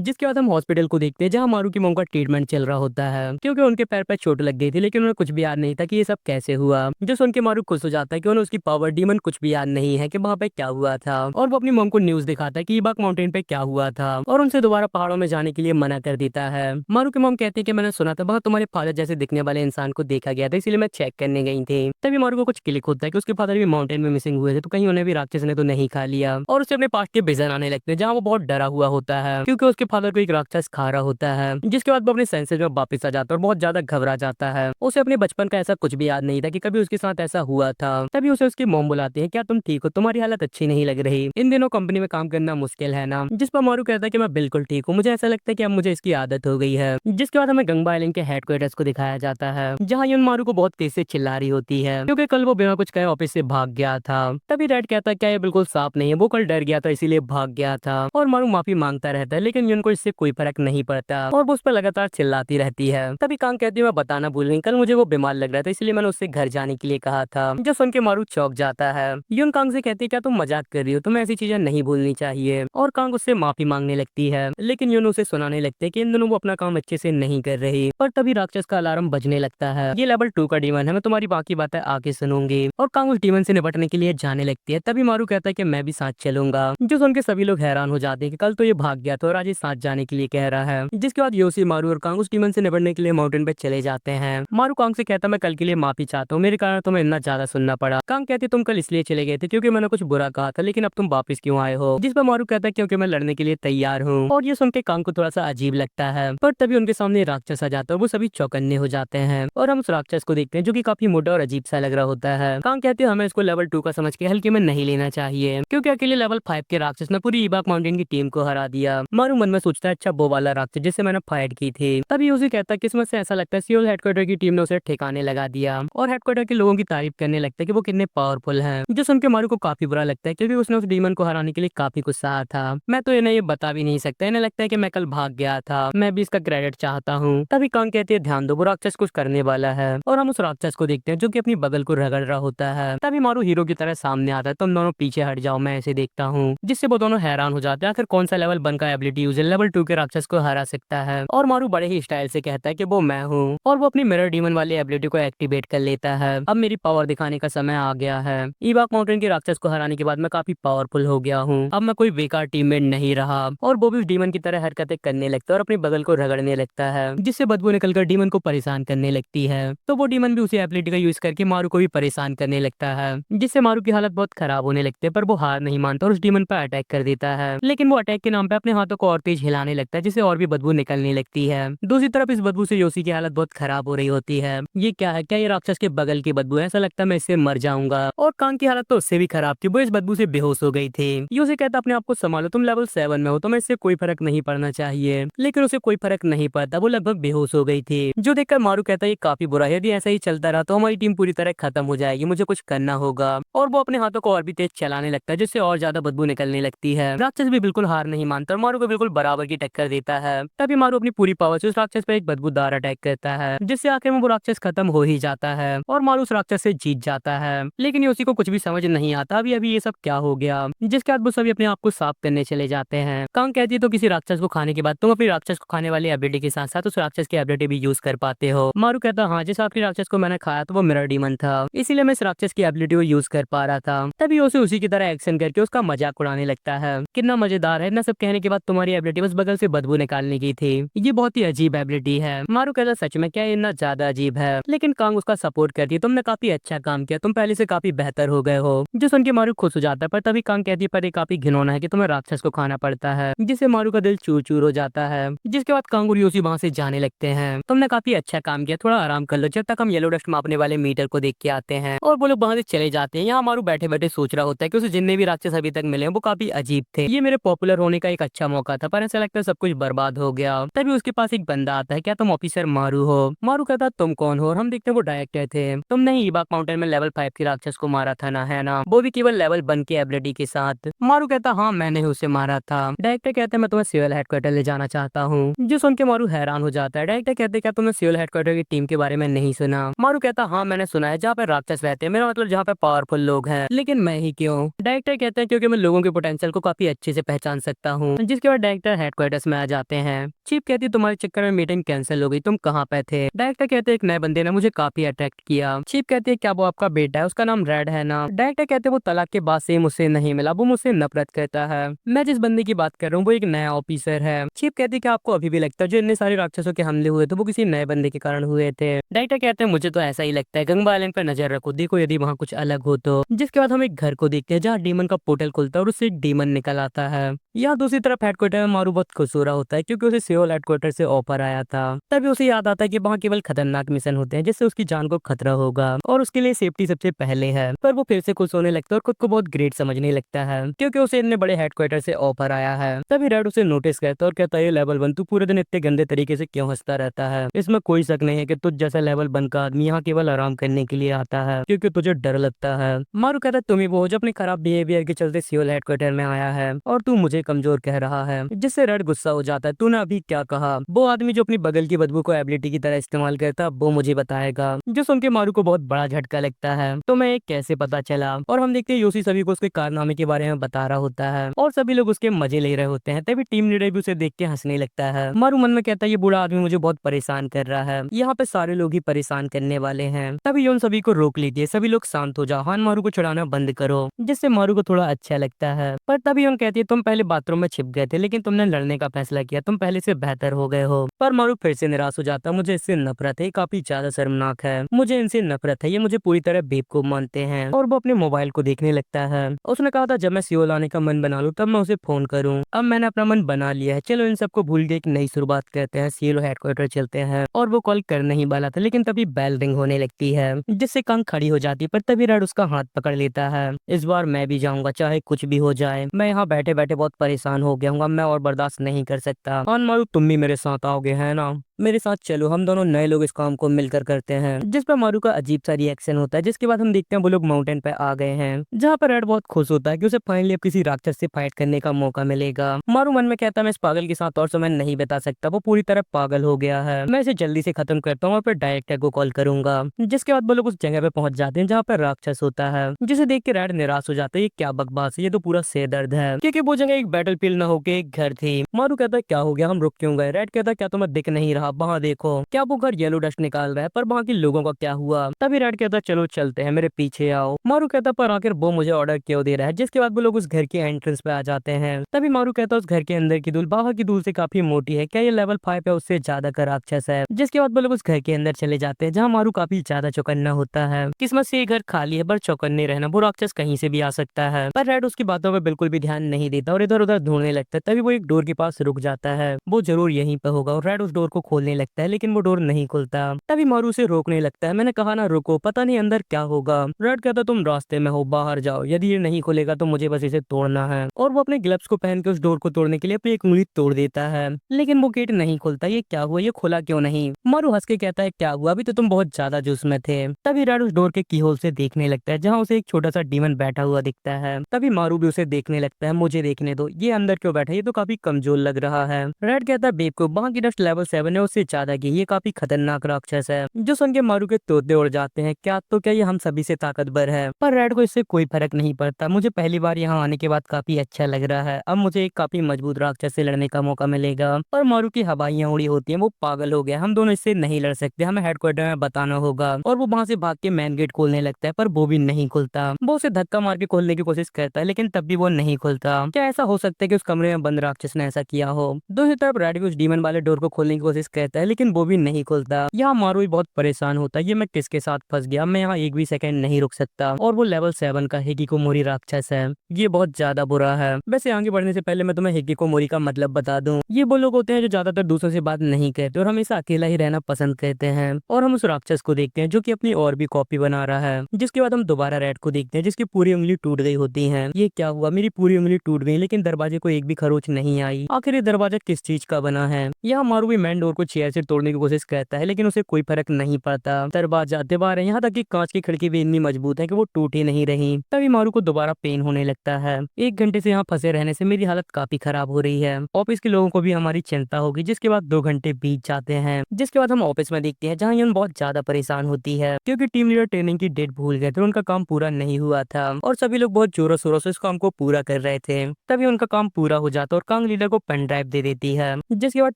जिसके बाद हम हॉस्पिटल को देखते हैं जहाँ मारू की मॉम का ट्रीटमेंट चल रहा होता है क्योंकि उनके पैर पर चोट लग गई थी, लेकिन उन्हें कुछ भी याद नहीं था कि ये सब कैसे हुआ। जो सुन के मारू खुश हो जाता है कि उन्हें उसकी पावर डीमन कुछ भी याद नहीं है कि वहाँ पे क्या हुआ था, और वो अपनी मॉम को न्यूज दिखाता है कि ईबाक माउंटेन पे क्या हुआ था और उनसे दोबारा पहाड़ों में जाने के लिए मना कर देता है। मारू की मॉम कहती है कि मैंने सुना था वहाँ तुम्हारे फादर जैसे दिखने वाले इंसान को देखा गया था, इसलिए मैं चेक करने गई थी। तभी मारू को कुछ क्लिक होता है कि उसके फादर भी माउंटेन में मिसिंग हुए थे, तो कहीं उन्हें भी राक्षस ने तो नहीं खा लिया, और उसे अपने पास के विजन आने लगते हैं जहाँ वो बहुत डरा हुआ होता है क्योंकि उसके फादर को एक राक्षस खा रहा होता है। जिसके बाद वो अपने सेंसेस में वापस आ जाता है और बहुत ज्यादा घबरा जाता है। उसे अपने बचपन का ऐसा कुछ भी याद नहीं था कि कभी उसके साथ ऐसा हुआ था। तभी उसे उसकी मॉम बुलाती है, क्या तुम ठीक हो, तुम्हारी हालत अच्छी नहीं लग रही, इन दिनों कंपनी में काम करना मुश्किल है ना। जिस पर मारू कहता है कि मैं बिल्कुल ठीक हूँ, मुझे ऐसा लगता है कि अब मुझे इसकी आदत हो गई है। जिसके बाद हमें गंगा आइलैंड के हेडक्वार्टर्स को दिखाया जाता है जहाँ यून मारू को बहुत तेज से चिल्ला रही होती है क्योंकि कल वो बिना कुछ कहे ऑफिस से भाग गया था। तभी रेड कहता है क्या ये बिल्कुल साफ नहीं है, वो कल डर गया था इसीलिए भाग गया था, और मारू माफी मांगता रहता है लेकिन यून को इससे कोई फर्क नहीं पड़ता और वो उस पर लगातार चिल्लाती रहती है। तभी कांग कहती है मैं बताना भूल गई, कल मुझे वो बीमार लग रहा था इसलिए मैंने उससे घर जाने के लिए कहा था। जो सुन के मारू चौंक जाता है। यून कांग से कहती है क्या तुम मजाक कर रही हो, तुम्हें ऐसी चीजें नहीं भूलनी चाहिए, और कांग उससे माफी मांगने लगती है लेकिन यून उसे सुनाने लगते है कि इन दोनों वो अपना काम अच्छे से नहीं कर रही। पर तभी राक्षस का अलार्म बजने लगता है, ये लेवल 2 का डीमन है, मैं तुम्हारी बाकी बातें आगे सुनूंगी, और कांग उस डीमन से निपटने के लिए जाने लगती है। तभी मारू कहता है कि मैं भी साथ चलूंगा। जो सुन के सभी लोग हैरान हो जाते हैं कि कल तो ये भाग गया था और आज ये साथ जाने के लिए कह रहा है। जिसके बाद योशी, मारू और कांग उस डीमन से निपटने के लिए माउंटेन पे चले जाते हैं। मारू कांग से कहता मैं कल के लिए माफी चाहता हूँ, मेरे कारण तुम्हें इतना ज्यादा सुनना पड़ा। कांग कहती तुम कल इसलिए चले गए थे क्योंकि मैंने कुछ बुरा कहा था, लेकिन अब तुम वापस क्यों आए हो। जिस पर मारू कहता है क्योंकि मैं लड़ने के लिए तैयार हूँ, और ये सुन के कांग को थोड़ा सा अजीब लगता है। पर तभी उनके सामने राक्षस आ जाता है, वो सभी चौकन्ने हो जाते हैं और हम उस राक्षस को देखते हैं जो कि काफी मोटा और अजीब सा लग रहा होता है। कांग कहते हैं हमें इसको लेवल 2 का समझ के हल्के में नहीं लेना चाहिए क्योंकि अकेले लेवल 5 के राक्षस ने पूरी ईबाक माउंटेन की टीम को हरा दिया। मारू मन में सोचता है अच्छा वो वाला राक्षस जिससे मैंने फाइट की थी। तभी उसे कहता है किस्मत से ऐसा लगता है सियोल हेडक्वार्टर की टीम ने उसे ठिकाने लगा दिया, और हेडक्वार्टर के लोगों की तारीफ करने लगता है कि वो कितने पावरफुल हैं। जो सुन के मारू को काफी बुरा लगता है क्योंकि उसने उस डीमन को हराने के लिए काफी कुछ सहा था। मैं तो इन्हें ये बता भी नहीं सकता, इन्हें लगता है कि मैं कल भाग गया था, मैं भी इसका क्रेडिट चाहता हूँ। तभी कांग कहती है ध्यान दो वो राक्षस कुछ करने वाला है, और हम उस राक्षस को देखते हैं जो कि अपनी बगल को रगड़ रहा होता है। तभी मारू हीरो की तरह सामने आता है, तुम दोनों पीछे हट जाओ मैं ऐसे देखता हूँ। जिससे वो दोनों हैरान हो जाते हैं आखिर कौन सा लेवल 1 का एबिलिटी यूजर लेवल 2 के राक्षस को हरा सकता है, और मारू बड़े ही स्टाइल से कहता है कि वो मैं हूँ, और वो अपनी मिरर डीमन वाली एबिलिटी को एक्टिवेट कर लेता है। अब मेरी पावर दिखाने का समय आ गया है। ईबाक माउंटेन के राक्षस को हराने के बाद मैं काफी पावरफुल हो गया हूँ, अब मैं कोई बेकार टीममेट नहीं रहा, और वो भी डीमन की तरह हरकतें करने लगता है और अपनी बगल को रगड़ने लगता है, जिससे बदबू निकलकर डीमन को परेशान करने लगती है। तो वो डीमन भी उसी एबिलिटी का यूज करके मारू को भी परेशान करने लगता है, जिससे मारू की हालत बहुत खराब होने लगती है। पर वो हार नहीं मानता और उस डीमन पर अटैक कर देता है, लेकिन वो अटैक के नाम पे अपने हाथों को और तेज हिलाने लगता है, जिससे और भी बदबू निकलने लगती है। दूसरी तरफ इस बदबू से योशी की हालत बहुत खराब हो रही होती है। ये क्या है, क्या ये राक्षस के बगल की बदबू है, ऐसा लगता है मैं इससे मर जाऊंगा। और कांग की हालत तो उससे भी खराब थी, वो इस बदबू से बेहोश हो गई थी। योशी कहता अपने आप को संभालो, तुम लेवल 7 में हो, तुम्हें इससे कोई फर्क नहीं पड़ना चाहिए, लेकिन उसे कोई फर्क नहीं पड़ता, वो लगभग बेहोश हो गई थी। जो देखकर मारू कहता है ये काफी बुरा है, यदि ऐसा ही चलता रहा तो हमारी टीम पूरी तरह खत्म हो जाएगी, मुझे कुछ करना होगा। और वो अपने हाथों को और भी तेज चलाने लगता है, जिससे और ज्यादा बदबू निकलने लगती है। राक्षस भी बिल्कुल हार नहीं मानता और मारू को बिल्कुल बराबर की टक्कर देता है। तभी मारू अपनी पूरी पावर से उस राक्षस पर एक बदबूदार अटैक करता है, जिससे आखिर में वो राक्षस खत्म हो ही जाता है और मारू उस राक्षस से जीत जाता है। लेकिन योशी को कुछ भी समझ नहीं आता अभी अभी ये सब क्या हो गया, जिसके बाद वो सभी अपने आप को साफ करने चले जाते हैं। कांग कहती है तो किसी राक्षस को खाने के बाद तुम अपनी राक्षस को खाने वाली एबिलिटी के साथ साथ उस राक्षस की एबिलिटी भी यूज कर पाते हो। मारू कहता हाँ, जिस आखिरी राक्षस को मैंने खाया तो वो मिरर डीमन था, इसीलिए मैं इस राक्षस की एबिलिटी को यूज कर पा रहा था। तभी योशी उसी की तरह एक्शन करके उसका मजाक उड़ाने लगता है, कितना मजेदार है, इतना सब कहने के बाद तुम्हारी एबिलिटी बस बगल से बदबू निकालने की थी, ये बहुत ही अजीब एबिलिटी है। मारू कहता सच में क्या ये इतना ज्यादा अजीब है, लेकिन कांग उसका सपोर्ट करती है, तुमने काफी अच्छा काम किया, तुम पहले से काफी बेहतर हो गए हो। जो सुन के मारू खुश हो जाता है, पर तभी कांग कहती है पर ये काफी घिनौना है कि तुम्हें राक्षस को खाना पड़ता है, जिससे मारू का दिल चूर चूर हो जाता है। जिसके बाद कांग और योशी वहां से जाने लगते हैं। तुमने काफी अच्छा काम किया, थोड़ा आराम कर लो जब तक हम येलो डस्ट मापने वाले मीटर को देख के आते हैं, और वो लोग वहां से चले जाते हैं। यहाँ मारू बैठे बैठे सोच रहा होता है कि उसे जितने भी राक्षस अभी तक मिले हैं वो काफी अजीब थे, ये मेरे पॉपुलर होने का एक अच्छा मौका था, पर ऐसा लगता है सब कुछ बर्बाद हो गया। तभी उसके पास एक बंदा आता है, क्या तुम ऑफिसर मारू हो। मारू कहता तुम कौन हो, और हम देखते हैं वो डायरेक्टर थे, तुमने ही ईबाक माउंटेन में लेवल 5 की राक्षस को मारा था ना, है ना, वो भी केवल लेवल 1 की एबिलिटी के साथ। मारू कहता हाँ मैंने ही उसे मारा था। डायरेक्टर कहते हैं मैं तुम्हें सिविल हेडक्वार्टर ले जाना चाहता हूँ। जो सुन के मारू हैरान हो जाता है। डायरेक्टर कहते क्या तुमने सिविल हेडक्वार्टर की टीम के बारे में नहीं सुना। मारू कहता हाँ मैंने सुना है, जहाँ पे राक्षस रहते हैं, मेरा मतलब जहाँ पे पावरफुल लोग हैं, लेकिन मैं ही क्यों। डायरेक्टर कहते हैं क्योंकि मैं लोगों के पोटेंशियल को काफी अच्छे से पहचान सकता हूँ। जिसके बाद डायरेक्टर डायरेक्टर हेडक्वार्टर्स में आ जाते हैं। चीफ कहती है तुम्हारे चक्कर में मीटिंग कैंसिल हो गई, तुम कहाँ पे थे। डायरेक्टर कहते हैं एक नए बंदे ने मुझे काफी अट्रैक्ट किया। चीफ कहती है क्या वो आपका बेटा है, उसका नाम रेड है ना। डायरेक्टर कहते हैं वो तलाक के बाद से मुझसे नहीं मिला, वो मुझसे नफरत करता है। मैं जिस बंदे की बात कर रहा हूँ वो एक नया ऑफिसर है। चीफ कहती है कि आपको अभी भी लगता है जो इतने सारे राक्षसों के हमले हुए थे वो किसी नए बंदे के कारण हुए थे। डायरेक्टर कहते हैं मुझे तो ऐसा ही लगता है, गंगा आइलैंड पर नजर रखो, देखो यदि वहाँ कुछ अलग हो तो। जिसके बाद हम एक घर को देखते हैं जहाँ डीमन का पोर्टल खुलता है और उससे एक डीमन निकल आता है। यहाँ दूसरी तरफ हेडक्वार्टर में मारू बहुत खुश हो रहा होता है क्योंकि उसे सियोल हेडक्वार्टर से ऑफर आया था। तभी उसे याद आता है कि वहाँ केवल खतरनाक मिशन होते हैं जिससे उसकी जान को खतरा होगा और उसके लिए सेफ्टी सबसे पहले है। पर वो फिर से खुश होने लगता है और खुद को बहुत ग्रेट समझने लगता है क्योंकि उसे इतने बड़े हेडक्वार्टर से ऑफर आया है। तभी रेड उसे नोटिस करता है और कहता है ये लेवल 1 तू पूरे दिन इतने गंदे तरीके से क्यों हंसता रहता है। इसमें कोई शक नहीं है कि तुझ जैसा लेवल 1 का आदमी यहाँ केवल आराम करने के लिए आता है क्योंकि तुझे डर लगता है। मारू कहता है तुम ही वो जो अपने खराब बिहेवियर के चलते सियोल हेडक्वार्टर में आया है और तू मुझे कमजोर कह रहा है। जिससे रेड गुस्सा हो जाता है, तूने अभी क्या कहा। वो आदमी जो अपनी बगल की बदबू को एबिलिटी की तरह इस्तेमाल करता वो मुझे बताएगा। जो सुन के मारू को बहुत बड़ा झटका लगता है, तो मैं कैसे पता चला। और हम देखते हैं योशी सभी को उसके कारनामे के बारे में बता रहा होता है और सभी लोग उसके मजे ले रहे होते हैं। तभी टीम लीडर भी उसे देख के हंसने लगता है। मारू मन में कहता है ये बूढ़ा आदमी मुझे बहुत परेशान कर रहा है, यहाँ पे सारे लोग ही परेशान करने वाले हैं। तभी उन सभी को रोक लीजिए, सभी लोग शांत हो जाओ, हान मारू को चढ़ाना बंद करो। जिससे मारू को थोड़ा अच्छा लगता है। पर तभी उन कहती है तुम पहले बाथरूम में छिप गए थे लेकिन तुमने लड़ने का फैसला किया, तुम पहले से बेहतर हो गए हो। पर मारू फिर से निराश हो जाता है, मुझे इससे नफरत है, काफी ज्यादा शर्मनाक है, मुझे इनसे नफरत है, ये मुझे पूरी तरह बेवकूफ मानते हैं। और वो अपने मोबाइल को देखने लगता है। उसने कहा था जब मैं सियोल आने का मन बना लूं तब मैं उसे फोन करूं। अब मैंने अपना मन बना लिया है, चलो इन सबको भूल के एक नई शुरुआत करते हैं, सियोल हेडक्वार्टर चलते हैं। और वो कॉल करने ही वाला था लेकिन तभी बेल रिंग होने लगती है जिससे कंग खड़ी हो जाती है। पर तभी रेड उसका हाथ पकड़ लेता है, इस बार मैं भी जाऊंगा चाहे कुछ भी हो जाए, मैं यहाँ बैठे बैठे बहुत परेशान हो गया हूँ, मैं और बर्दाश्त नहीं कर सकता। और मारू तुम भी मेरे साथ आओगे है ना, मेरे साथ चलो, हम दोनों नए लोग इस काम को मिलकर करते हैं। जिस पर मारू का अजीब सा रिएक्शन होता है। जिसके बाद हम देखते हैं वो लोग माउंटेन पे आ गए हैं जहाँ पर रेड बहुत खुश होता है कि उसे फाइनली अब किसी राक्षस से फाइट करने का मौका मिलेगा। मारू मन में कहता है मैं इस पागल के साथ और समय नहीं बिता सकता, वो पूरी तरह पागल हो गया है, मैं इसे जल्दी से खत्म करता हूँ और फिर डायरेक्टर को कॉल करूंगा। जिसके बाद वो लोग उस जगह पे पहुंच जाते हैं जहाँ पर राक्षस होता है, जिसे देख के रेड निराश हो जाता है, ये क्या बकवास है, ये तो पूरा सिर दर्द है क्योंकि वो जगह एक बैटल फील्ड न होके एक घर थी। मारू कहता है क्या हो गया, हम रुक क्यों गए। रेड कहता है क्या तुम्हें दिख नहीं रहा, वहाँ देखो, क्या वो घर येलो डस्ट निकाल रहा है, पर वहाँ के लोगों का क्या हुआ। तभी रेड कहता है चलो चलते हैं, मेरे पीछे आओ। मारू कहता पर आखिर वो मुझे ऑर्डर क्यों दे रहा है। जिसके बाद वो लोग उस घर के एंट्रेंस पे आ जाते हैं। तभी मारू कहता है उस घर के अंदर की धूल बाहर की धूल से काफी मोटी है, क्या ये लेवल 5 है उससे ज्यादा का राक्षस है। जिसके बाद वो लोग उस घर के अंदर चले जाते हैं जहाँ मारू काफी ज्यादा चौकन्ना होता है। किस्मत से ये घर खाली है, पर चौकन्ने रहना, वो राक्षस कहीं से भी आ सकता है। पर रेड उसकी बातों पर बिल्कुल भी ध्यान नहीं देता और इधर उधर ढूंढने लगता है। तभी वो एक डोर के पास रुक जाता है, वो जरूर यहीं पे होगा। और रेड उस डोर को खोलने लगता है लेकिन वो डोर नहीं खुलता। तभी मारू उसे रोकने लगता है, मैंने कहा ना रुको, पता नहीं अंदर क्या होगा। रेड कहता तुम रास्ते में हो, बाहर जाओ, यदि ये नहीं खुलेगा तो मुझे बस इसे तोड़ना है। और वो अपने ग्लव्स को पहन के उस डोर को तोड़ने के लिए अपनी एक उंगली तोड़ देता है लेकिन वो गेट नहीं खुलता। ये क्या हुआ, ये खुला क्यों नहीं। मारू हंस के कहता है क्या हुआ, अभी तो तुम बहुत ज्यादा जोश में थे। तभी रेड उस डोर के कीहोल से देखने लगता है जहाँ उसे एक छोटा सा डीमन बैठा हुआ दिखता है। तभी मारू भी उसे देखने लगता है, मुझे देखने दो, ये अंदर क्यों बैठा है, ये तो काफी कमजोर लग रहा है। रेड कहता है बेवकूफ, वहाँ की डस्ट लेवल 7 है, उससे ज्यादा की, ये काफी खतरनाक राक्षस है। जो सुन के मारू के तोते उड़ जाते हैं, क्या तो क्या ये हम सभी से ताकतवर है। पर रेड को इससे कोई फर्क नहीं पड़ता, मुझे पहली बार यहाँ आने के बाद काफी अच्छा लग रहा है, अब मुझे एक काफी मजबूत राक्षस से लड़ने का मौका मिलेगा। पर मारू की हवाइयां उड़ी होती हैं, वो पागल हो गया, हम दोनों इससे नहीं लड़ सकते, हमें हेडक्वार्टर में बताना होगा। और वो वहाँ से भाग के मेन गेट खोलने लगता है पर वो भी नहीं खुलता। वो उसे धक्का मार के खोलने की कोशिश करता है लेकिन तब भी वो नहीं खुलता। क्या ऐसा हो सकता है कि उस कमरे में बंद राक्षस ने ऐसा किया हो। दूसरी तरफ रेड भी उस डीमन वाले डोर को खोलने की कोशिश करता है लेकिन वो भी नहीं खुलता। यहाँ मारू भी बहुत परेशान होता है, ये मैं किसके साथ फंस गया, मैं यहाँ एक भी सेकंड नहीं रुक सकता। और वो लेवल 7 का हिकिकोमोरी राक्षस है, ये बहुत ज्यादा बुरा है। वैसे आगे बढ़ने से पहले मैं तुम्हें हिकिकोमोरी का मतलब बता दूं, ये वो लोग होते हैं जो ज्यादातर दूसरों से बात नहीं करते और हमेशा अकेला ही रहना पसंद करते हैं। और हम उस राक्षस को देखते हैं जो कि अपनी और भी कॉपी बना रहा है। जिसके बाद हम दोबारा रेड को देखते हैं जिसकी पूरी उंगली टूट गई होती है। ये क्या हुआ, मेरी पूरी उंगली टूट गई लेकिन दरवाजे को एक भी खरोच नहीं आई, आखिर ये दरवाजा किस चीज का बना है। यहाँ मारू भी मेन डोर को चेयर से तोड़ने की कोशिश करता है, लेकिन उसे कोई फर्क नहीं पड़ता। दरवाजा, दीवारें, यहाँ तक कि कांच की खिड़की भी इतनी मजबूत है कि वो टूट ही नहीं रही। तभी मारू को दोबारा पेन होने लगता है। 1 घंटे से यहाँ फंसे रहने से मेरी हालत काफी खराब हो रही है। ऑफिस के लोगों को भी हमारी चिंता होगी। जिसके बाद 2 घंटे बीत जाते हैं। जिसके बाद हम ऑफिस में देखते हैं जहाँ यून बहुत ज्यादा परेशान होती है, क्योंकि टीम लीडर ट्रेनिंग की डेट भूल गए थे, उनका काम पूरा नहीं हुआ था और सभी लोग बहुत जोरों शोरों से इस काम को पूरा कर रहे थे। तभी उनका काम पूरा हो जाता है और कांग लीडर को पेन ड्राइव दे देती है। जिसके बाद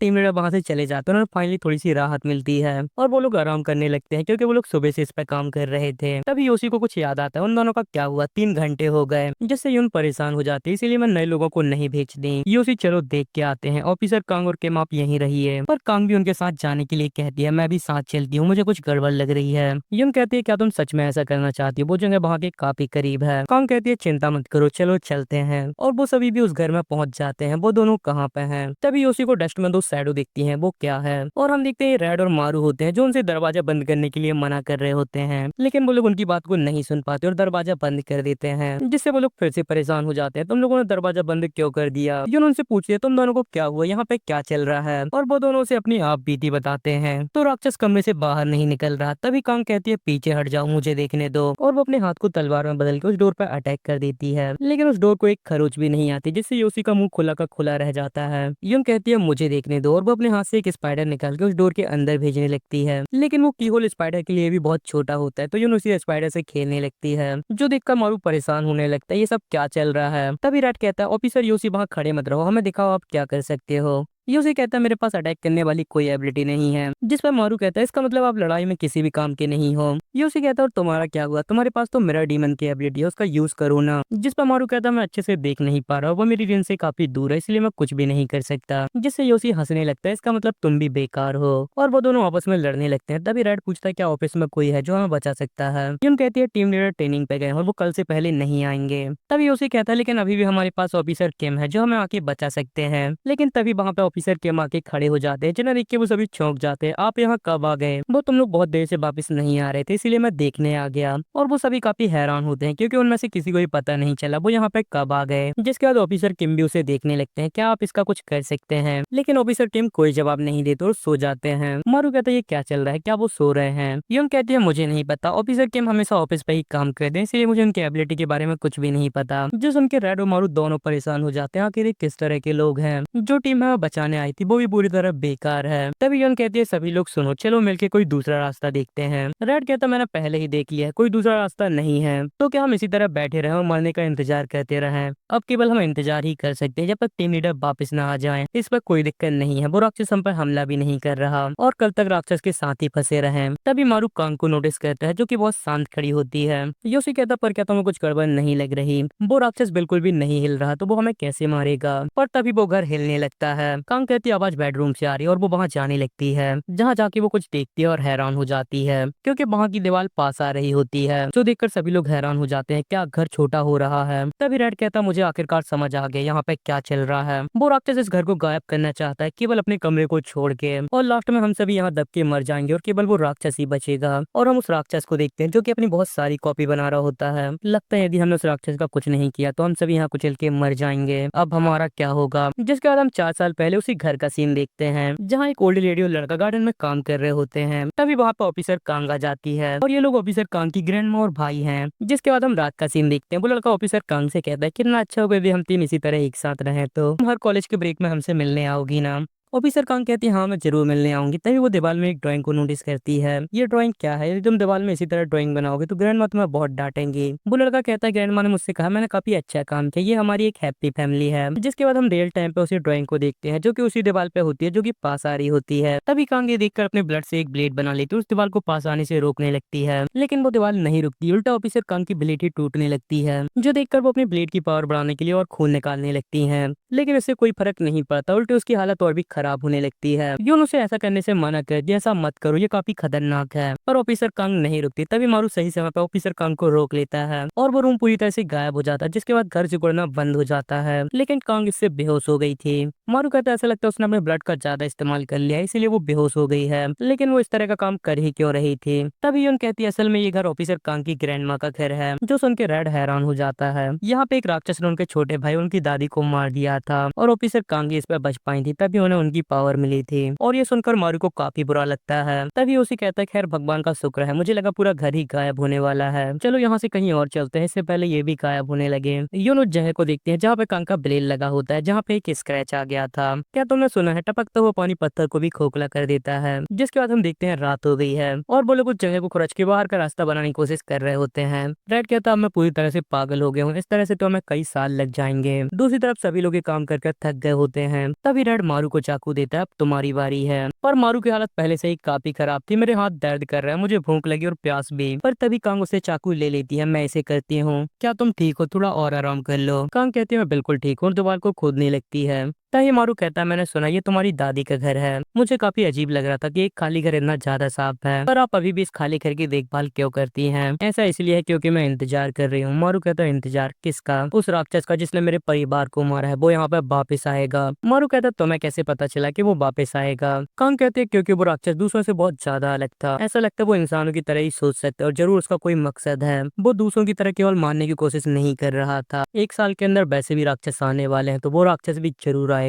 टीम लीडर वहां से चले जाते हैं और फाइनली थोड़ी सी राहत मिलती है और वो लोग आराम करने लगते हैं, क्योंकि वो लोग सुबह से इस पे काम कर रहे थे। तभी योशी को कुछ याद आता है उन दोनों का क्या हुआ, 3 घंटे हो गए, जिससे यून परेशान हो जाती है। इसीलिए मैं नए लोगों को नहीं भेजती। योशी चलो देख के आते हैं। ऑफिसर कांग और केम आप यहीं रहिए, पर कांग भी उनके साथ जाने के लिए कहती है। मैं भी साथ चलती हूँ, मुझे कुछ गड़बड़ लग रही है। यून कहती है क्या तुम सच में ऐसा करना चाहती हो, वो जगह वहाँ के काफी करीब है। कांग कहती है चिंता मत करो, चलो चलते हैं। और वो सभी भी उस घर में पहुंच जाते हैं। वो दोनों कहाँ पे हैं। तभी योशी को डस्ट में 2 शैडो दिखती हैं। वो क्या है, और हम देखते हैं रेड और मारू होते हैं जो उनसे दरवाजा बंद करने के लिए मना कर रहे होते हैं, लेकिन वो लोग उनकी बात को नहीं सुन पाते और दरवाजा बंद कर देते हैं, जिससे वो लोग फिर से परेशान हो जाते हैं। तुम लोगों ने दरवाजा बंद क्यों कर दिया। यून उनसे पूछती है तुम दोनों को क्या हुआ, यहाँ पे क्या चल रहा है, और वो दोनों से अपनी आप बीती बताते हैं। तो राक्षस कमरे से बाहर नहीं निकल रहा। तभी कांग कहती है पीछे हट जाओ, मुझे देखने दो, और वो अपने हाथ को तलवार में बदल के उस डोर पर अटैक कर देती है, लेकिन उस डोर को एक खरोच भी नहीं आती, जिससे योशी का मुंह खुला का खुला रह जाता है। यून कहती है मुझे देखने दो, और वो अपने हाथ से एक स्पाइडर निकाल के उस डोर के अंदर भेजने लगती है, लेकिन वो कीहोल स्पाइडर के लिए भी बहुत छोटा होता है। तो यून उसी स्पाइडर से खेलने लगती है, जो देखकर मारू परेशान होने लगता है, ये सब क्या चल रहा है। तभी रेड कहता है ऑफिसर योशी वहाँ खड़े मत रहो, हमें दिखाओ आप क्या कर सकते हो। योशी कहता है मेरे पास अटैक करने वाली कोई एबिलिटी नहीं है, जिस पर मारू कहता है इसका मतलब आप लड़ाई में किसी भी काम के नहीं हो। योशी कहता है और तुम्हारा क्या हुआ, तुम्हारे पास तो मिरर डीमन की एबिलिटी है, उसका यूज करो ना। जिस पर मारू कहता है मैं अच्छे से देख नहीं पा रहा हूँ, वो मेरी रेंज से काफी दूर है, इसलिए मैं कुछ भी नहीं कर सकता। जिससे योशी हंसने लगता है, इसका मतलब तुम भी बेकार हो, और वो दोनों आपस में लड़ने लगते हैं। तभी रेड पूछता है क्या ऑफिस में कोई है जो हमें बचा सकता है। यून कहती है टीम लीडर ट्रेनिंग पे गए और वो कल से पहले नहीं आएंगे। तभी योशी कहता है लेकिन अभी भी हमारे पास ऑफिसर किम है जो हमें आके बचा सकते हैं। लेकिन तभी वहाँ पे ऑफिसर किम आके खड़े हो जाते हैं, जिन्हें देख के वो सभी चौंक जाते हैं। आप यहाँ कब आ गए, वो तुम लोग बहुत देर से वापस नहीं आ रहे थे, इसीलिए मैं देखने आ गया। और वो सभी काफी हैरान होते हैं, क्योंकि उनमें से किसी को भी पता नहीं चला वो यहाँ पे कब आ गए। जिसके बाद ऑफिसर किम भी उसे देखने लगते हैं, क्या आप इसका कुछ कर सकते हैं। लेकिन ऑफिसर किम कोई जवाब नहीं देते और सो जाते हैं। मारू कहता है ये क्या चल रहा है, क्या वो सो रहे हैं। यून कहती है मुझे नहीं पता, ऑफिसर किम हमेशा ऑफिस पे ही काम करते हैं, इसलिए मुझे उनकी एबिलिटी के बारे में कुछ भी नहीं पता। जो सुन के रेड और मारू दोनों परेशान हो जाते हैं, आखिर ये किस तरह के लोग हैं। जो टीम है बचाने आई थी वो भी पूरी तरह बेकार है। तभी यून कहती है सभी लोग सुनो, चलो मिलके कोई दूसरा रास्ता देखते हैं। रेड कहता मैंने पहले ही देख लिया है, कोई दूसरा रास्ता नहीं है, तो क्या हम इसी तरह बैठे रहे और मरने का इंतजार करते रहें। अब केवल हम इंतजार ही कर सकते हैं जब तक टीम लीडर वापस ना आ जाए। इस पर कोई दिक्कत नहीं है, वो राक्षस हम पर हमला भी नहीं कर रहा और कल तक राक्षस के साथ ही फंसे रहे। तभी मारू कांग को नोटिस करता है, जो कि बहुत शांत खड़ी होती है। योशी कहता पर क्या तुम्हें कुछ गड़बड़ नहीं लग रही, वो राक्षस बिल्कुल भी नहीं हिल रहा, तो वो हमें कैसे मारेगा। पर तभी वो घर हिलने लगता है। कांग कहती आवाज बेडरूम से आ रही है और वो वहाँ जाने लगती है, जहाँ जाके वो कुछ देखती है और हैरान हो जाती है, क्योंकि वहाँ की दीवार पास आ रही होती है, जो देखकर सभी लोग हैरान हो जाते हैं, क्या घर छोटा हो रहा है। तभी रेड कहता मुझे आखिरकार समझ आ गया यहाँ पे क्या चल रहा है। वो राक्षस इस घर को गायब करना चाहता है, केवल अपने कमरे को छोड़ के, और लास्ट में हम सभी यहाँ दब के मर जाएंगे और केवल वो राक्षस ही बचेगा। और हम उस राक्षस को देखते हैं जो कि अपनी बहुत सारी कॉपी बना रहा होता है। लगता है यदि हमने उस राक्षस का कुछ नहीं किया तो हम सभी यहाँ कुचल के मर जाएंगे, अब हमारा क्या होगा। जिसके बाद हम 4 साल पहले उसी घर का सीन देखते हैं, जहाँ एक ओल्ड लेडी और लड़का गार्डन में काम कर रहे होते हैं। तभी वहाँ पर ऑफिसर कांग आ जाती है और ये लोग ऑफिसर कांग की ग्रैंड माँ और भाई हैं। जिसके बाद हम रात का सीन देखते हैं। वो लड़का ऑफिसर कांग से कहता है कितना अच्छा होगा यदि हम तीन इसी तरह एक साथ रहें, तो तुम हर कॉलेज के ब्रेक में हमसे मिलने आओगी ना। ऑफिसर कांग कहती है हाँ मैं जरूर मिलने आऊंगी। तभी वो दीवार में एक ड्राइंग को नोटिस करती है। ये ड्राइंग क्या है, यदि तुम दीवार में इसी तरह ड्राइंग बनाओगे तो ग्रैंड माँ तुम्हें बहुत डांटेंगी। वो लड़का कहता है ग्रैंड माँ ने मुझसे कहा मैंने काफी अच्छा काम किया, ये हमारी एक हैप्पी फैमिली है। जिसके बाद हम रियल टाइम पे उसी ड्राइंग को देखते हैं, जो कि उसी दीवार पे होती है जो कि पास आ रही होती है। तभी कांग ये देखकर अपने ब्लड से एक ब्लेड बना लेती है, उस दीवार को पास आने से रोकने लगती है, लेकिन वो दीवार नहीं रुकती, उल्टा ऑफिसर कांग की ब्लेड ही टूटने लगती है, जो देखकर वो अपनी ब्लेड की पावर बढ़ाने के लिए और खून निकालने लगती है। लेकिन इससे कोई फर्क नहीं पड़ता, उल्टे उसकी हालत और भी खराब होने लगती है। यून उसे ऐसा करने से मना कर दिया, ऐसा मत करो ये काफी खतरनाक है, पर ऑफिसर कांग नहीं रुकती। तभी मारू सही समय पर ऑफिसर कांग को रोक लेता है और वो रूम पूरी तरह से गायब हो जाता है, जिसके बाद घर सिकुड़ना बंद हो जाता है। लेकिन कांग इससे बेहोश हो गई थी। मारू कहता है ऐसा लगता है उसने अपने ब्लड का ज्यादा इस्तेमाल कर लिया है, इसीलिए वो बेहोश हो गई है, लेकिन वो इस तरह का काम कर ही क्यों रही थी। तभी यून कहती है असल में ये घर ऑफिसर कांग की ग्रैंड माँ का घर है। जो सुन के रेड हैरान हो जाता है। यहाँ पे एक राक्षस ने उनके छोटे भाई उनकी दादी को मार दिया था और ऑफिसर कांग इस पर बच पाई थी, तभी उन्हें उनकी पावर मिली थी। और ये सुनकर मारू को काफी बुरा लगता है। तभी उसी कहता है खैर भगवान का शुक्र है, मुझे लगा पूरा घर ही गायब होने वाला है, चलो यहाँ से कहीं और चलते हैं, इससे पहले ये भी गायब होने लगे। यून उस जगह को देखते हैं जहाँ पे कांग का ब्लेड लगा होता है, जहाँ पे एक स्क्रैच आ गया था। क्या तुमने सुना है टपकता हुआ पानी पत्थर को भी खोखला कर देता है। जिसके बाद हम देखते हैं रात हो गई है और वो लोग उस जगह को खुरच के बाहर का रास्ता बनाने की कोशिश कर रहे होते हैं। रेड कहता अब मैं पूरी तरह से पागल हो गया हूँ, इस तरह से तो हमें कई साल लग जाएंगे। दूसरी तरफ सभी लोग ये काम करके थक गए होते हैं। तभी रेड मारू को चाकू देता है अब तुम्हारी बारी है। पर मारू की हालत पहले से ही काफी खराब थी, मेरे हाथ दर्द कर रहा है, मुझे भूख लगी और प्यास भी। पर तभी कांग उसे चाकू ले लेती है, मैं इसे करती हूँ, क्या तुम ठीक हो, थोड़ा और आराम कर लो। कांग कहती है मैं बिल्कुल ठीक हूँ, दीवार को खोदने लगती है। तभी मारू कहता है मैंने सुना ये तुम्हारी दादी का घर है, मुझे काफी अजीब लग रहा था कि एक खाली घर इतना ज्यादा साफ है, पर आप अभी भी इस खाली घर की देखभाल क्यों करती हैं। ऐसा इसलिए है क्योंकि मैं इंतजार कर रही हूँ। मारू कहता है इंतजार किसका। उस राक्षस का जिसने मेरे परिवार को मारा है, वो यहाँ पे वापस आएगा। मारू कहता है तुम्हें कैसे पता चला कि वो वापस आएगा। कांग कहते हैं क्योंकि वो राक्षस दूसरों से बहुत ज्यादा अलग था, ऐसा लगता है वो इंसानों की तरह ही सोच सकता है और जरूर उसका कोई मकसद है। वो दूसरों की तरह केवल मारने की कोशिश नहीं कर रहा था। एक साल के अंदर वैसे भी राक्षस आने वाले हैं, तो वो राक्षस भी जरूर आएगा।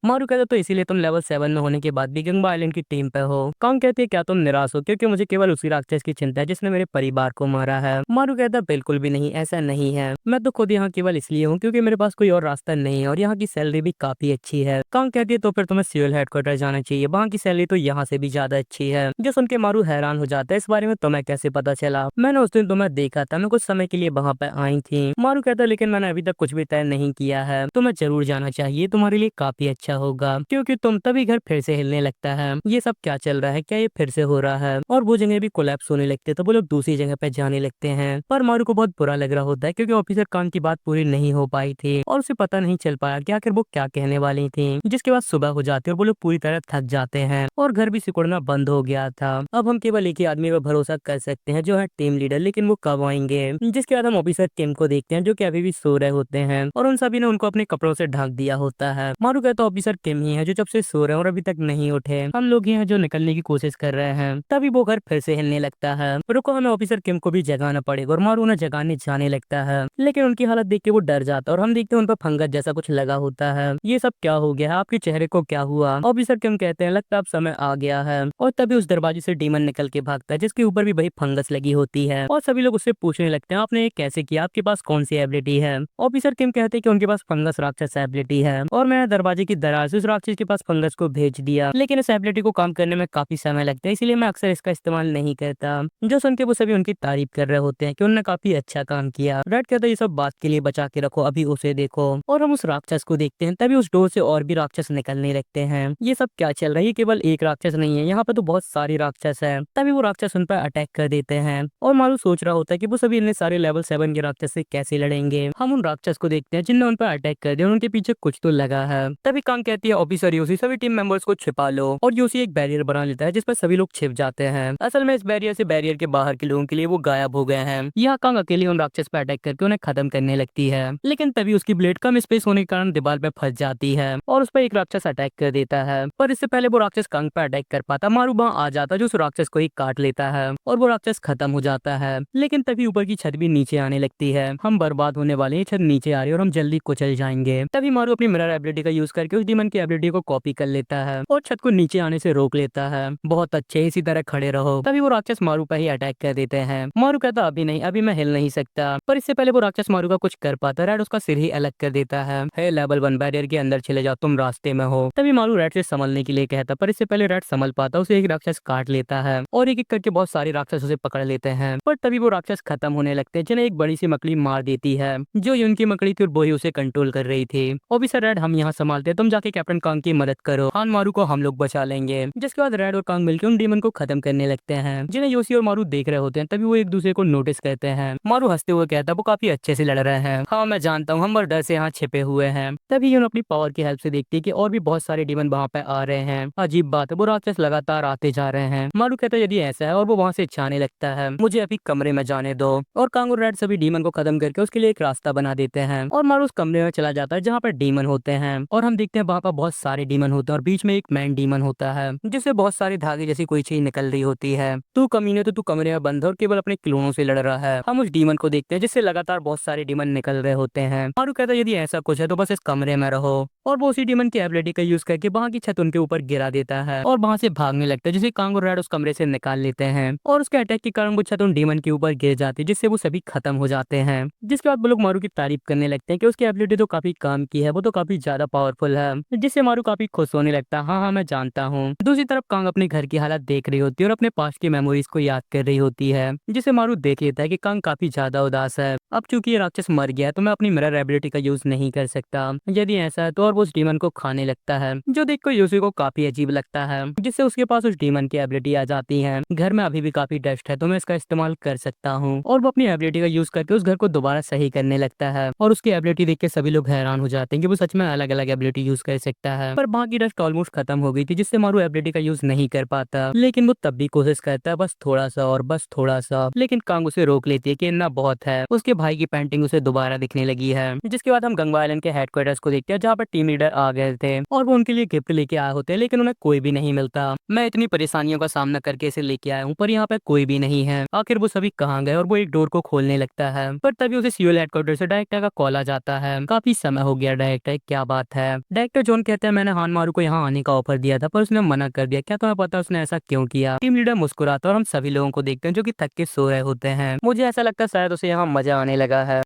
मारू कहता तो इसीलिए तुम लेवल 7 में होने के बाद भी गंगा आइलैंड की टीम पे हो। कांग कहती है क्या तुम निराश हो क्योंकि मुझे केवल उसी राक्षस की चिंता है जिसने मेरे परिवार को मारा है। मारू कहता बिल्कुल भी नहीं, ऐसा नहीं है, मैं तो खुद यहाँ केवल इसलिए हूँ क्योंकि मेरे पास कोई और रास्ता नहीं है और यहाँ की सैलरी भी काफी अच्छी है। कांग कहती है तो फिर तुम्हें सिविल हेडक्वार्टर जाना चाहिए, वहाँ की सैलरी तो यहाँ से भी ज्यादा अच्छी है। जो सुन के मारू हैरान हो जाता है, इस बारे में तुम्हें कैसे पता चला। मैंने उस दिन तुम्हें देखा था, मैं कुछ समय के लिए वहाँ पे आई थी। मारू कहता लेकिन मैंने अभी तक कुछ भी तय नहीं किया है, तुम्हें जरूर जाना चाहिए, तुम्हारे लिए काफी अच्छा होगा क्योंकि तुम तभी घर फिर से हिलने लगता है। ये सब क्या चल रहा है, क्या ये फिर से हो रहा है। और वो जगह भी कोलैप्स होने लगते तो वो लोग दूसरी जगह पे जाने लगते हैं। पर मारू को बहुत बुरा लग रहा होता है क्योंकि ऑफिसर कांग की बात पूरी नहीं हो पाई थी और उसे पता नहीं चल पाया कि आखिर वो क्या कहने वाली थी। जिसके बाद सुबह हो जाती है और वो लोग पूरी तरह थक जाते हैं और घर भी सिकुड़ना बंद हो गया था। अब हम केवल एक ही आदमी पर भरोसा कर सकते हैं जो है टीम लीडर, लेकिन वो कब आएंगे। जिसके बाद हम ऑफिसर किम को देखते हैं जो कि अभी भी सो रहे होते हैं और उन सभी ने उनको अपने कपड़ों से ढक दिया होता है। मारू कहता ऑफिसर किम ही है जो जब से सो रहे हैं और अभी तक नहीं उठे, हम लोग ही हैं जो निकलने की कोशिश कर रहे हैं। तभी वो घर फिर से हिलने लगता है। रुको हमें ऑफिसर किम को भी जगाना पड़ेगा और मारू उन्हें जगाने जाने लगता है, लेकिन उनकी हालत देख के वो डर जाता है और हम देखते हैं उन पर फंगस जैसा कुछ लगा होता है। ये सब क्या हो गया है, आपके चेहरे को क्या हुआ। ऑफिसर किम कहते हैं लगता अब समय आ गया है और तभी उस दरवाजे से डीमन निकल के भागता है जिसके ऊपर भी वही फंगस लगी होती है और सभी लोग उससे पूछने लगते हैं आपने ये कैसे किया, आपके पास कौन सी एबिलिटी है। ऑफिसर किम कहते हैं कि उनके पास फंगस राक्षस एबिलिटी है और मैंने दरवाजे की दरार से उस राक्षस के पास फंगस को भेज दिया, लेकिन इस एबिलिटी को काम करने में काफी समय लगता है, इसलिए मैं अक्सर इसका इस्तेमाल नहीं करता। जो सुन के वो सभी उनकी तारीफ कर रहे होते हैं कि उन्होंने काफी अच्छा काम किया। रेड कहता है ये सब बात के लिए बचा के रखो, अभी उसे देखो। और हम उस राक्षस को देखते हैं, तभी उस डोर से और भी राक्षस निकलने लगते हैं। ये सब क्या चल रहा है, केवल एक राक्षस नहीं है, यहाँ पे तो बहुत सारे राक्षस है। तभी वो राक्षस उन पर अटैक कर देते हैं और मारू सोच रहा होता है कि वो सभी इतने सारे लेवल 7 के राक्षस से कैसे लड़ेंगे। हम उन राक्षस को देखते हैं जिनने उन पर अटैक कर दिया, उनके पीछे कुछ तो लगा है। तभी कांग कहती है ऑफिसर यूसी सभी टीम मेंबर्स को छिपा लो और यूसी एक बैरियर बना लेता है जिस पर सभी लोग छिप जाते हैं। असल में इस बैरियर से बैरियर के बाहर के लोगों के लिए वो गायब हो गए हैं। यहाँ कांग अकेले उन राक्षस पर अटैक करके उन्हें खत्म करने लगती है, लेकिन तभी उसकी ब्लेड कम स्पेस होने के कारण दीवार पे फंस जाती है और उस पर एक राक्षस अटैक कर देता है। पर इससे पहले वो राक्षस कांग पर अटैक कर पाता, मारू वहाँ आ जाता जो उस राक्षस को ही काट लेता है और वो राक्षस खत्म हो जाता है। लेकिन तभी ऊपर की छत भी नीचे आने लगती है, हम बर्बाद होने वाले हैं, छत नीचे आ रही है और हम जल्दी कुचल जाएंगे। तभी मारू अपनी मिरर एबिलिटी का यूज करके उस डीमन की एबिलिटी को कॉपी कर लेता है और छत को नीचे आने से रोक लेता है। बहुत अच्छे, इसी तरह खड़े रहो। तभी वो राक्षस मारू पर ही अटैक कर देते हैं। मारू कहता अभी नहीं, अभी मैं हिल नहीं सकता, पर इससे पहले वो राक्षस मारू का कुछ कर पाता, रेड उसका सिर ही अलग कर देता है। हे लेवल 1 बैरियर के अंदर चले जाओ, तुम रास्ते में हो। तभी मारू रेड से संभलने के लिए कहता, पर इससे पहले रेड संभल पाता, उसे एक राक्षस काट लेता है और एक एक करके बहुत सारे राक्षस उसे पकड़ लेते हैं। पर तभी वो राक्षस खत्म होने लगते हैं जिन्हें एक बड़ी सी मकड़ी मार देती है जो उनकी मकड़ी थी और वो ही उसे कंट्रोल कर रही थी। ऑफिसर रेड हम यहाँ संभालते, तुम जाके कैप्टन कांग की मदद करो, हान मारू को हम लोग बचा लेंगे। जिसके बाद रेड और कांग मिलकर उन डीमन को खत्म करने लगते हैं जिन्हें योशी और मारू देख रहे होते हैं। तभी वो एक दूसरे को नोटिस करते हैं। मारू हंसते हुए कहता वो काफी अच्छे से लड़ रहे हैं। हाँ मैं जानता हूँ, हम बस डर से यहाँ छिपे हुए हैं। तभी यून अपनी पावर की हेल्प से देखती है कि और भी बहुत सारे डीमन वहाँ पे आ रहे हैं। अजीब अजीब बात है, वो राक्षस लगातार आते जा रहे हैं। मारू कहता है यदि ऐसा है और वो वहाँ से जाने लगता है, मुझे अभी कमरे में जाने दो। और कांग और रेड सभी डीमन को खत्म करके उसके लिए एक रास्ता बना देते हैं और मारू उस कमरे में चला जाता है जहाँ पर डीमन होते हैं। और हम देखते हैं वहाँ पर बहुत सारे डीमन होते हैं और बीच में एक मैन डीमन होता है जिससे बहुत सारे धागे जैसी कोई चीज निकल रही होती है। तू कमीने, तो तू कमरे में बंद है और केवल अपने क्लोनों से लड़ रहा है। हम उस डीमन को देखते हैं जिससे लगातार बहुत सारे डीमन निकल रहे होते हैं। मारू कहता है यदि ऐसा कुछ है तो बस इस कमरे में रहो। और वो उसी डीमन की एबिलिटी का यूज करके वहाँ की छत उनके ऊपर गिरा देता है और वहाँ से भागने लगता है, जिसे कांग और रेड उस कमरे से निकाल लेते हैं। और उसके अटैक के कारण वो छत उन डीमन के ऊपर गिर जाती है जिससे वो सभी खत्म हो जाते हैं। जिसके बाद वो लोग मारू की तारीफ करने लगते हैं कि उसकी एबिलिटी तो काफी काम की है, वो तो काफी ज्यादा पावरफुल है, जिससे मारू काफी खुश होने लगता है। हाँ हाँ मैं जानता हूँ। दूसरी तरफ कांग अपने घर की हालत देख रही होती है और अपने पास्ट की मेमोरीज को याद कर रही होती है, जिसे मारू देख लेता है कि कांग काफी ज्यादा उदास है। अब चूंकि ये राक्षस मर गया है तो मैं अपनी मिरर एबिलिटी का यूज नहीं कर सकता, यदि ऐसा है तो। और वो उस डीमन को खाने लगता है जो देख कर यूसी को काफी अजीब लगता है, जिससे उसके पास उस डीमन की एबिलिटी आ जाती है। घर में अभी भी काफी डस्ट है तो मैं इसका इस्तेमाल कर सकता हूँ। और वो अपनी एबिलिटी का यूज करके उस घर को दोबारा सही करने लगता है। और उसकी एबिलिटी देख के सभी लोग हैरान हो जाते हैं कि वो सच में अलग अलग एबिलिटी यूज कर सकता है। पर बाकी डस्ट ऑलमोस्ट खत्म हो गई थी जिससे मारू एबिलिटी का यूज नहीं कर पाता, लेकिन वो तब भी कोशिश करता है, बस थोड़ा सा और बस थोड़ा सा। लेकिन कांग उसे रोक लेती है कि इतना बहुत है। उसके भाई की पेंटिंग उसे दोबारा दिखने लगी है। जिसके बाद हम गंगा आइलैंड के हेडक्वार्टर्स को देखते हैं जहाँ पर टीम लीडर आ गए थे और वो उनके लिए गिफ्ट लेके आए होते हैं, लेकिन उन्हें कोई भी नहीं मिलता। मैं इतनी परेशानियों का सामना करके इसे लेके आया हूँ पर यहाँ पे कोई भी नहीं है। आखिर वो सभी कहाँ गए? और वो एक डोर को खोलने लगता है पर तभी उसे सीओएल हेडक्वार्टर से डायरेक्टर का कॉल आ जाता है। काफी समय हो गया डायरेक्टर, क्या बात है? डायरेक्टर जॉन कहते हैं मैंने हानमारू को यहाँ आने का ऑफर दिया था पर उसने मना कर दिया। क्या तुम्हें पता उसने ऐसा क्यों किया? टीम लीडर मुस्कुराता है और हम सभी लोगों को देखते हैं जो कि थक के सो रहे होते हैं। मुझे ऐसा लगता है शायद उसे यहाँ मजा आने लगा है।